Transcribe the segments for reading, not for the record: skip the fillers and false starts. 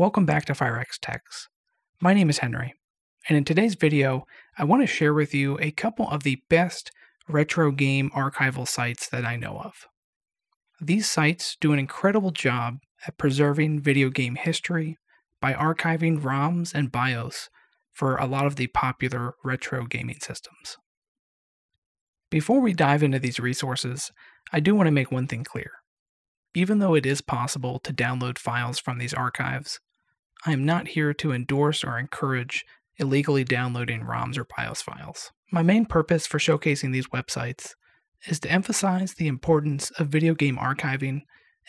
Welcome back to FireX Techs. My name is Henry, and in today's video, I want to share with you a couple of the best retro game archival sites that I know of. These sites do an incredible job at preserving video game history by archiving ROMs and BIOS for a lot of the popular retro gaming systems. Before we dive into these resources, I do want to make one thing clear. Even though it is possible to download files from these archives, I am not here to endorse or encourage illegally downloading ROMs or BIOS files. My main purpose for showcasing these websites is to emphasize the importance of video game archiving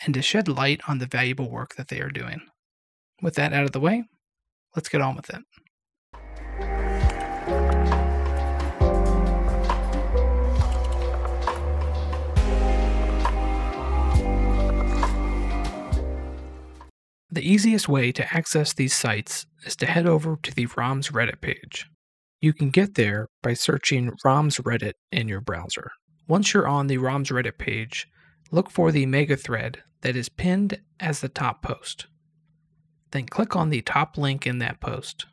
and to shed light on the valuable work that they are doing. With that out of the way, let's get on with it. The easiest way to access these sites is to head over to the ROMs Reddit page. You can get there by searching ROMs Reddit in your browser. Once you're on the ROMs Reddit page, look for the Megathread that is pinned as the top post. Then click on the top link in that post.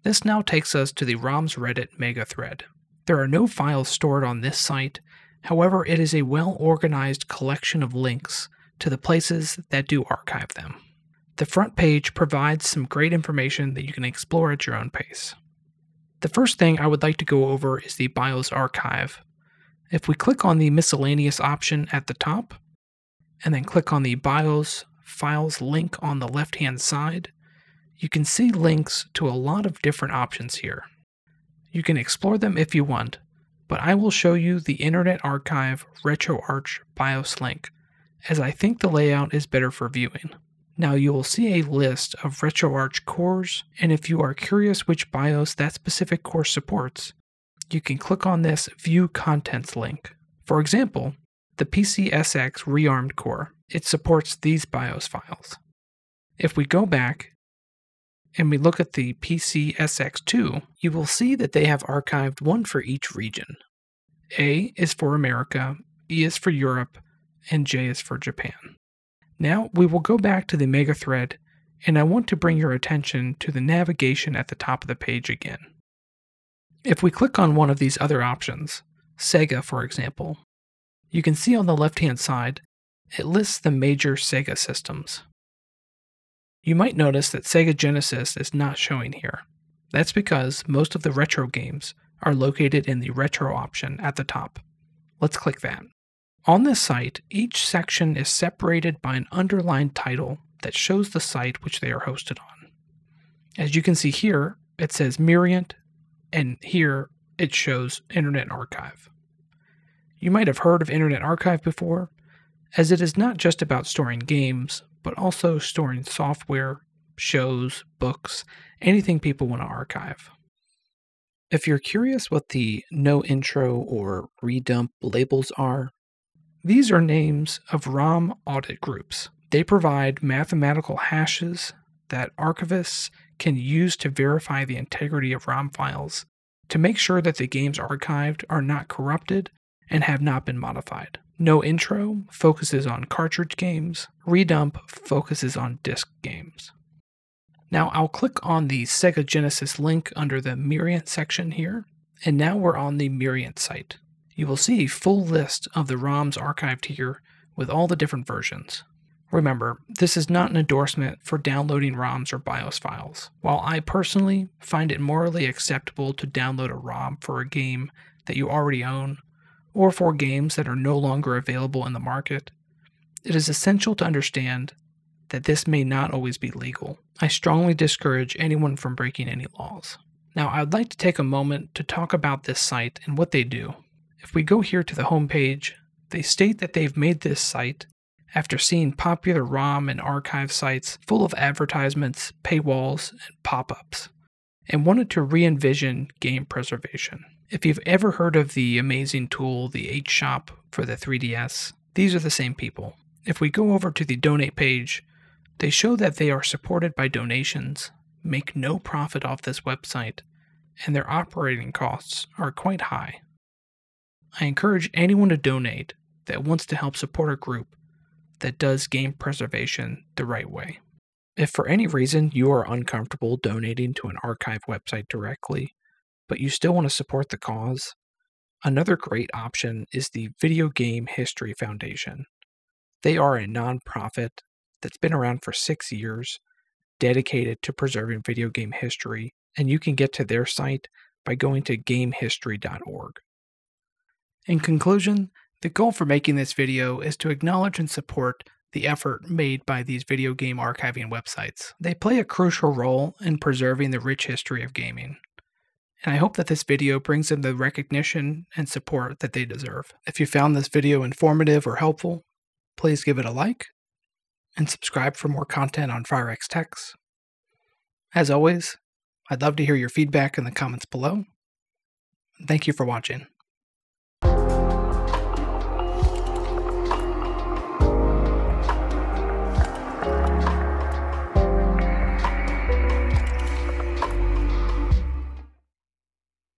This now takes us to the ROMs Reddit Megathread. There are no files stored on this site, however, it is a well-organized collection of links to the places that do archive them. The front page provides some great information that you can explore at your own pace. The first thing I would like to go over is the BIOS archive. If we click on the miscellaneous option at the top, and then click on the BIOS files link on the left-hand side, you can see links to a lot of different options here. You can explore them if you want, but I will show you the Internet Archive RetroArch BIOS link, as I think the layout is better for viewing. Now you will see a list of RetroArch cores, and if you are curious which BIOS that specific core supports, you can click on this View Contents link. For example, the PCSX rearmed core, it supports these BIOS files. If we go back and we look at the PCSX2, you will see that they have archived one for each region. A is for America, E is for Europe, and J is for Japan. Now we will go back to the Megathread, and I want to bring your attention to the navigation at the top of the page again. If we click on one of these other options, Sega for example, you can see on the left-hand side, it lists the major Sega systems. You might notice that Sega Genesis is not showing here. That's because most of the retro games are located in the retro option at the top. Let's click that. On this site, each section is separated by an underlined title that shows the site which they are hosted on. As you can see here, it says Myrient, and here it shows Internet Archive. You might have heard of Internet Archive before, as it is not just about storing games, but also storing software, shows, books, anything people want to archive. If you're curious what the no intro or redump labels are, these are names of ROM audit groups. They provide mathematical hashes that archivists can use to verify the integrity of ROM files to make sure that the games archived are not corrupted and have not been modified. No intro focuses on cartridge games. Redump focuses on disk games. Now I'll click on the Sega Genesis link under the Myrient section here, and now we're on the Myrient site. You will see a full list of the ROMs archived here with all the different versions. Remember, this is not an endorsement for downloading ROMs or BIOS files. While I personally find it morally acceptable to download a ROM for a game that you already own, or for games that are no longer available in the market, it is essential to understand that this may not always be legal. I strongly discourage anyone from breaking any laws. Now, I'd like to take a moment to talk about this site and what they do. If we go here to the home page, they state that they've made this site after seeing popular ROM and archive sites full of advertisements, paywalls, and pop-ups, and wanted to re-envision game preservation. If you've ever heard of the amazing tool, the H-Shop for the 3DS, these are the same people. If we go over to the donate page, they show that they are supported by donations, make no profit off this website, and their operating costs are quite high. I encourage anyone to donate that wants to help support a group that does game preservation the right way. If for any reason you are uncomfortable donating to an archive website directly, but you still want to support the cause, another great option is the Video Game History Foundation. They are a nonprofit that's been around for 6 years, dedicated to preserving video game history, and you can get to their site by going to gamehistory.org. In conclusion, the goal for making this video is to acknowledge and support the effort made by these video game archiving websites. They play a crucial role in preserving the rich history of gaming, and I hope that this video brings them the recognition and support that they deserve. If you found this video informative or helpful, please give it a like and subscribe for more content on FireX Techs. As always, I'd love to hear your feedback in the comments below. Thank you for watching.